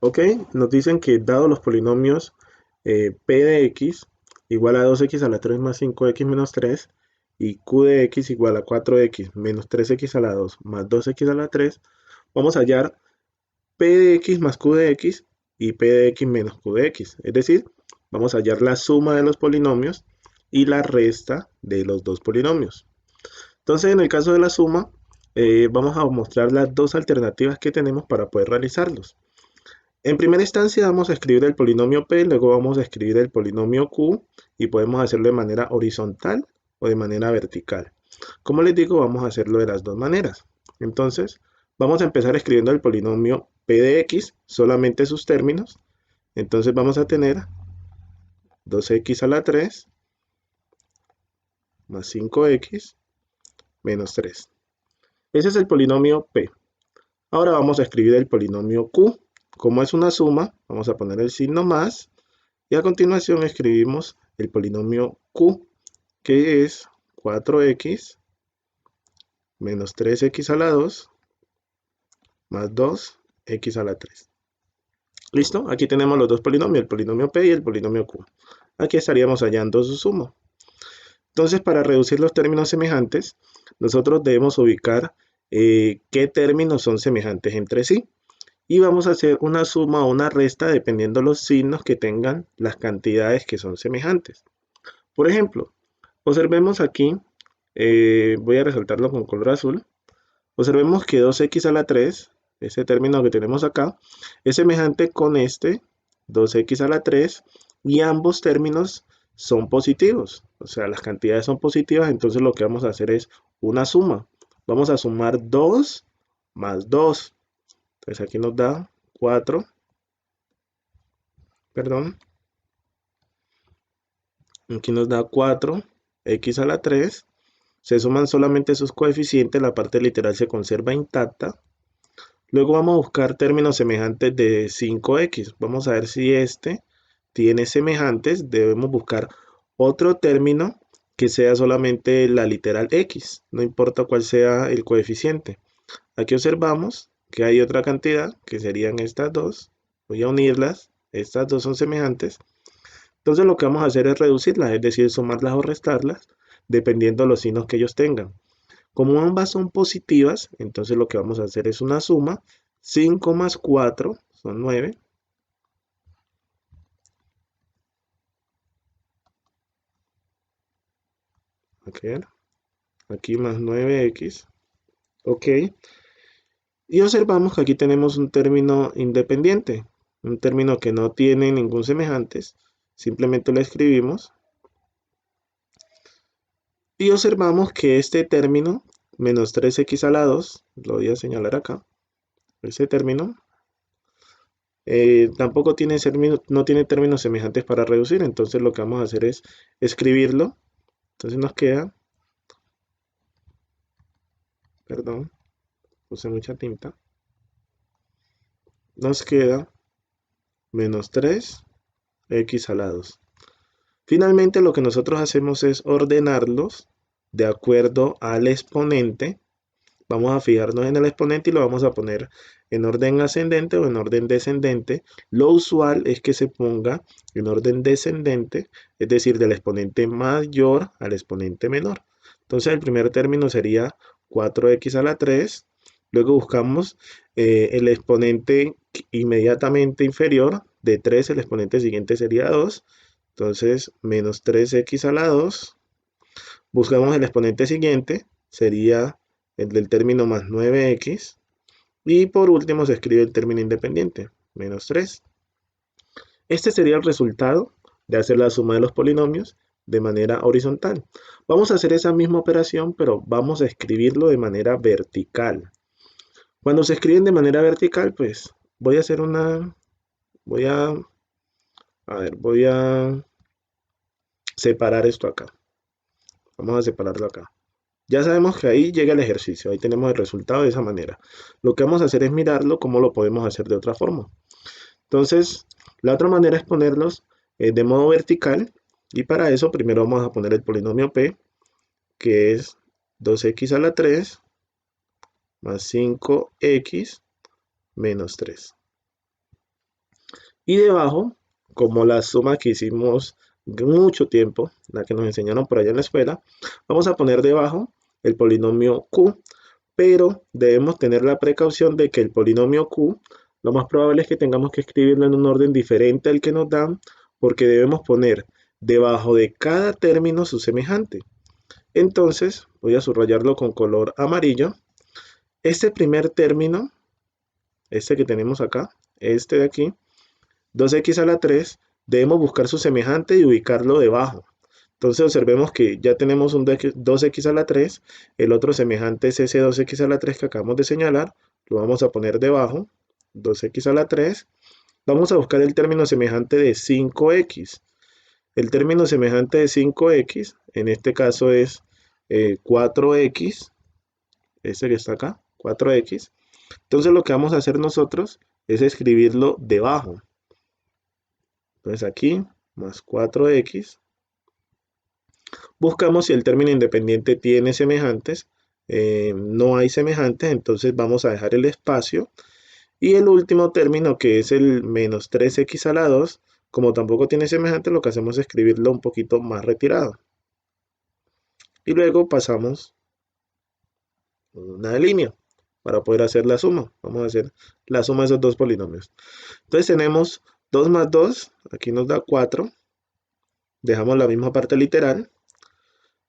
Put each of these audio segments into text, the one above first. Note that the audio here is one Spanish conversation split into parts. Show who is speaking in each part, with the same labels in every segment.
Speaker 1: Ok, nos dicen que dado los polinomios p de x igual a 2x a la 3 más 5x menos 3 y q de x igual a 4x menos 3x a la 2 más 2x a la 3, vamos a hallar p de x más q de x y p de x menos q de x. Es decir, vamos a hallar la suma de los polinomios y la resta de los dos polinomios. Entonces, en el caso de la suma, vamos a mostrar las dos alternativas que tenemos para poder realizarlos. En primera instancia vamos a escribir el polinomio p, luego vamos a escribir el polinomio q y podemos hacerlo de manera horizontal o de manera vertical. Como les digo, vamos a hacerlo de las dos maneras. Entonces, vamos a empezar escribiendo el polinomio p de x, solamente sus términos. Entonces vamos a tener 2x a la 3 más 5x menos 3. Ese es el polinomio p. Ahora vamos a escribir el polinomio q. Como es una suma, vamos a poner el signo más y a continuación escribimos el polinomio q, que es 4x menos 3x a la 2 más 2x a la 3. ¿Listo? Aquí tenemos los dos polinomios, el polinomio p y el polinomio q. Aquí estaríamos hallando su suma. Entonces, para reducir los términos semejantes, nosotros debemos ubicar qué términos son semejantes entre sí. Y vamos a hacer una suma o una resta dependiendo los signos que tengan las cantidades que son semejantes. Por ejemplo, observemos aquí, voy a resaltarlo con color azul. Observemos que 2x a la 3, ese término que tenemos acá, es semejante con este 2x a la 3 y ambos términos son positivos. O sea, las cantidades son positivas, entonces lo que vamos a hacer es una suma. Vamos a sumar 2 más 2. Entonces aquí nos da 4, perdón, aquí nos da 4x a la 3. Se suman solamente sus coeficientes, la parte literal se conserva intacta. Luego vamos a buscar términos semejantes de 5x. Vamos a ver si este tiene semejantes. Debemos buscar otro término que sea solamente la literal x, no importa cuál sea el coeficiente. Aquí observamos que hay otra cantidad que serían estas dos. Voy a unirlas. Estas dos son semejantes. Entonces lo que vamos a hacer es reducirlas, es decir, sumarlas o restarlas, dependiendo de los signos que ellos tengan. Como ambas son positivas, entonces lo que vamos a hacer es una suma. 5 más 4 son 9. Aquí más 9x. Ok. Y observamos que aquí tenemos un término independiente. Un término que no tiene ningún semejantes. Simplemente lo escribimos. Y observamos que este término, menos 3x a la 2, lo voy a señalar acá. Ese término tampoco tiene no tiene términos semejantes para reducir, entonces lo que vamos a hacer es escribirlo. Entonces nos queda, perdón, puse mucha tinta, nos queda menos 3x a la 2. Finalmente lo que nosotros hacemos es ordenarlos de acuerdo al exponente. Vamos a fijarnos en el exponente y lo vamos a poner en orden ascendente o en orden descendente. Lo usual es que se ponga en orden descendente, es decir, del exponente mayor al exponente menor. Entonces el primer término sería 4x a la 3. Luego buscamos el exponente inmediatamente inferior de 3, el exponente siguiente sería 2. Entonces menos 3x a la 2. Buscamos el exponente siguiente, sería el del término más 9x. Y por último se escribe el término independiente, menos 3. Este sería el resultado de hacer la suma de los polinomios de manera horizontal. Vamos a hacer esa misma operación, pero vamos a escribirlo de manera vertical. Cuando se escriben de manera vertical, pues voy a hacer una... voy a separar esto acá. Vamos a separarlo acá. Ya sabemos que ahí llega el ejercicio, ahí tenemos el resultado de esa manera. Lo que vamos a hacer es mirarlo cómo lo podemos hacer de otra forma. Entonces, la otra manera es ponerlos de modo vertical y para eso primero vamos a poner el polinomio p, que es 2x a la 3 más 5x menos 3. Y debajo, como la suma que hicimos mucho tiempo, la que nos enseñaron por allá en la escuela, vamos a poner debajo el polinomio Q, pero debemos tener la precaución de que el polinomio Q, lo más probable es que tengamos que escribirlo en un orden diferente al que nos dan, porque debemos poner debajo de cada término su semejante. Entonces, voy a subrayarlo con color amarillo. Este primer término, este que tenemos acá, este de aquí, 2x a la 3, debemos buscar su semejante y ubicarlo debajo. Entonces observemos que ya tenemos un 2x a la 3, el otro semejante es ese 2x a la 3 que acabamos de señalar, lo vamos a poner debajo, 2x a la 3. Vamos a buscar el término semejante de 5x. El término semejante de 5x, en este caso es 4x, ese que está acá, 4x. Entonces lo que vamos a hacer nosotros es escribirlo debajo. Entonces aquí, más 4x. Buscamos si el término independiente tiene semejantes. No hay semejantes, entonces vamos a dejar el espacio. Y el último término, que es el menos 3x a la 2, como tampoco tiene semejante, lo que hacemos es escribirlo un poquito más retirado. Y luego pasamos una línea para poder hacer la suma. Vamos a hacer la suma de esos dos polinomios. Entonces tenemos 2 más 2, aquí nos da 4. Dejamos la misma parte literal.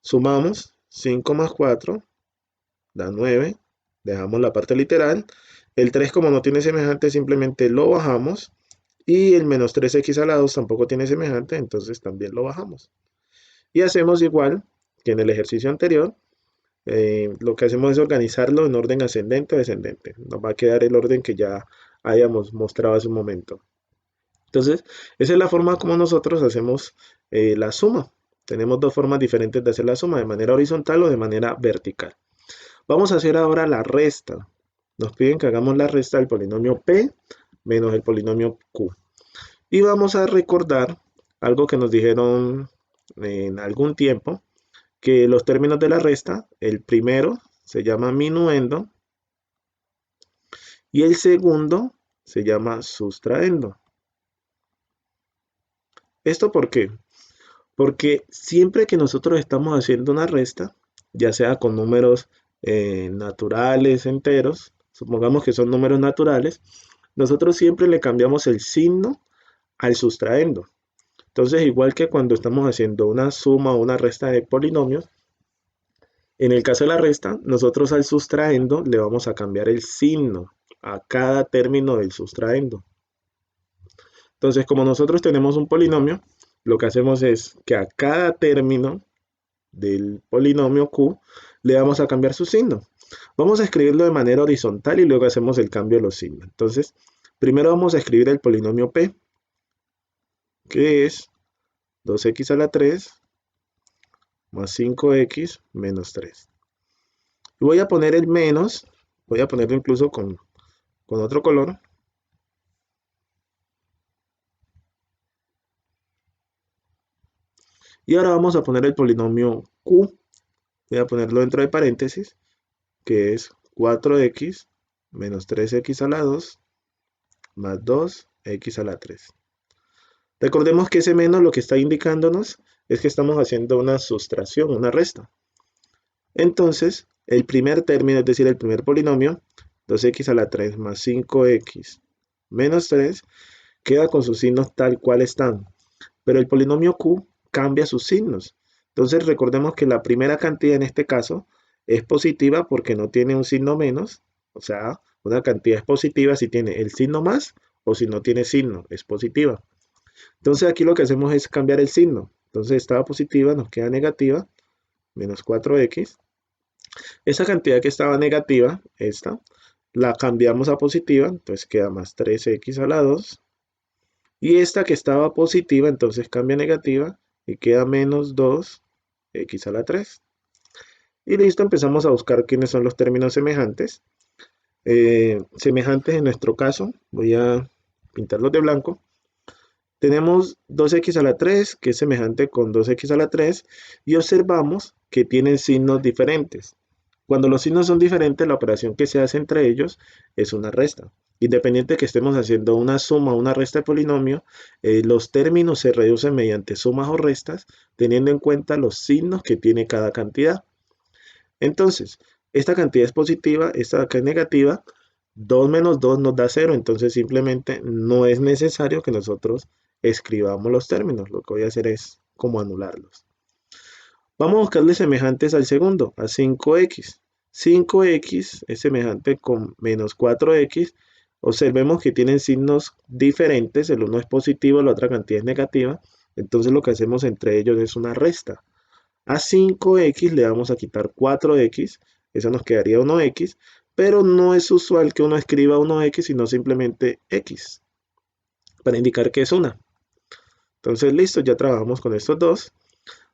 Speaker 1: Sumamos 5 más 4, da 9. Dejamos la parte literal. El 3, como no tiene semejante, simplemente lo bajamos. Y el menos 3x a la 2 tampoco tiene semejante, entonces también lo bajamos. Y hacemos igual que en el ejercicio anterior. Lo que hacemos es organizarlo en orden ascendente o descendente. Nos va a quedar el orden que ya hayamos mostrado hace un momento. Entonces, esa es la forma como nosotros hacemos la suma. Tenemos dos formas diferentes de hacer la suma, de manera horizontal o de manera vertical. Vamos a hacer ahora la resta. Nos piden que hagamos la resta del polinomio P menos el polinomio Q. Y vamos a recordar algo que nos dijeron en algún tiempo, que los términos de la resta, el primero se llama minuendo y el segundo se llama sustraendo. ¿Esto por qué? Porque siempre que nosotros estamos haciendo una resta, ya sea con números naturales, enteros, supongamos que son números naturales, nosotros siempre le cambiamos el signo al sustraendo. Entonces, igual que cuando estamos haciendo una suma o una resta de polinomios, en el caso de la resta, nosotros al sustraendo le vamos a cambiar el signo a cada término del sustraendo. Entonces, como nosotros tenemos un polinomio, lo que hacemos es que a cada término del polinomio Q le vamos a cambiar su signo. Vamos a escribirlo de manera horizontal y luego hacemos el cambio de los signos. Entonces, primero vamos a escribir el polinomio P, que es 2x a la 3 más 5x menos 3. Y voy a poner el menos, voy a ponerlo incluso con otro color. Y ahora vamos a poner el polinomio Q. Voy a ponerlo dentro de paréntesis, que es 4x menos 3x a la 2 más 2x a la 3. Recordemos que ese menos lo que está indicándonos es que estamos haciendo una sustracción, una resta. Entonces, el primer término, es decir, el primer polinomio, 2x a la 3 más 5x menos 3, queda con sus signos tal cual están. Pero el polinomio Q cambia sus signos. Entonces recordemos que la primera cantidad en este caso es positiva porque no tiene un signo menos. O sea, una cantidad es positiva si tiene el signo más o si no tiene signo, es positiva. Entonces aquí lo que hacemos es cambiar el signo. Entonces estaba positiva, nos queda negativa, menos 4x. Esa cantidad que estaba negativa, esta, la cambiamos a positiva, entonces queda más 3x a la 2. Y esta que estaba positiva, entonces cambia a negativa y queda menos 2x a la 3. Y listo, empezamos a buscar quiénes son los términos semejantes. Semejantes en nuestro caso, voy a pintarlos de blanco. Tenemos 2x a la 3, que es semejante con 2x a la 3, y observamos que tienen signos diferentes. Cuando los signos son diferentes, la operación que se hace entre ellos es una resta. Independiente que estemos haciendo una suma o una resta de polinomio, los términos se reducen mediante sumas o restas, teniendo en cuenta los signos que tiene cada cantidad. Entonces, esta cantidad es positiva, esta de acá es negativa, 2 menos 2 nos da 0, entonces simplemente no es necesario que nosotros escribamos los términos. Lo que voy a hacer es como anularlos. Vamos a buscarle semejantes al segundo, a 5x. 5x es semejante con menos 4x. Observemos que tienen signos diferentes, el uno es positivo, la otra cantidad es negativa. Entonces lo que hacemos entre ellos es una resta. A 5x le vamos a quitar 4x, eso nos quedaría 1x, pero no es usual que uno escriba 1x, sino simplemente x, para indicar que es una. Entonces listo, ya trabajamos con estos dos.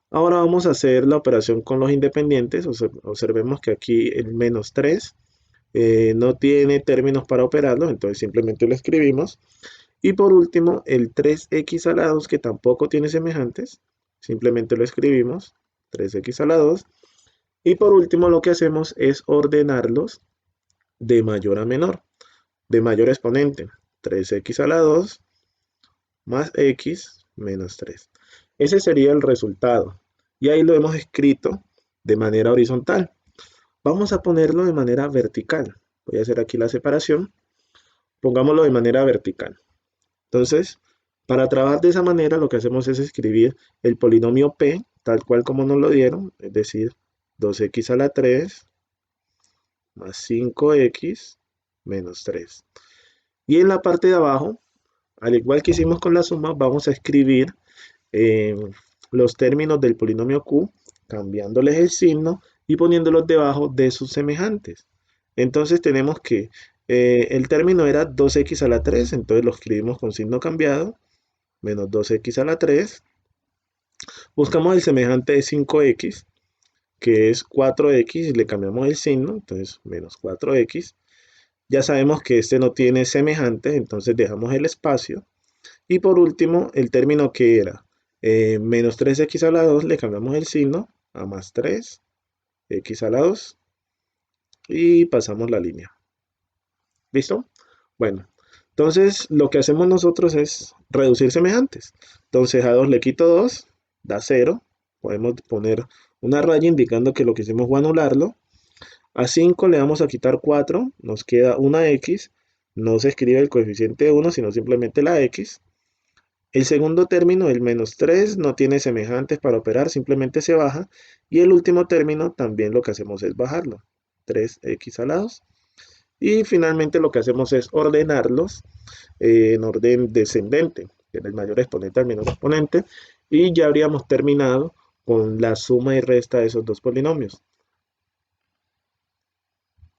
Speaker 1: Ahora vamos a hacer la operación con los independientes. Observemos que aquí el menos 3 no tiene términos para operarlo, entonces simplemente lo escribimos. Y por último, el 3x a la 2, que tampoco tiene semejantes, simplemente lo escribimos, 3x a la 2. Y por último, lo que hacemos es ordenarlos de mayor a menor, de mayor exponente, 3x a la 2 más x menos 3. Ese sería el resultado. Y ahí lo hemos escrito de manera horizontal. Vamos a ponerlo de manera vertical. Voy a hacer aquí la separación. Pongámoslo de manera vertical. Entonces, para trabajar de esa manera, lo que hacemos es escribir el polinomio P, tal cual como nos lo dieron, es decir, 2x a la 3 más 5x menos 3. Y en la parte de abajo, al igual que hicimos con la suma, vamos a escribir los términos del polinomio Q, cambiándoles el signo y poniéndolos debajo de sus semejantes. Entonces tenemos que el término era 2x a la 3, entonces lo escribimos con signo cambiado, menos 2x a la 3. Buscamos el semejante de 5x, que es 4x, y le cambiamos el signo, entonces menos 4x. Ya sabemos que este no tiene semejantes, entonces dejamos el espacio. Y por último, el término que era menos 3x a la 2, le cambiamos el signo a más 3x a la 2 y pasamos la línea. ¿Listo? Bueno, entonces lo que hacemos nosotros es reducir semejantes. Entonces a 2 le quito 2, da 0. Podemos poner una raya indicando que lo que hicimos fue anularlo. A 5 le vamos a quitar 4, nos queda una x. No se escribe el coeficiente de 1, sino simplemente la x. El segundo término, el menos 3, no tiene semejantes para operar, simplemente se baja. Y el último término también lo que hacemos es bajarlo, 3x a la 2. Y finalmente lo que hacemos es ordenarlos en orden descendente, que es el mayor exponente al menor exponente. Y ya habríamos terminado con la suma y resta de esos dos polinomios.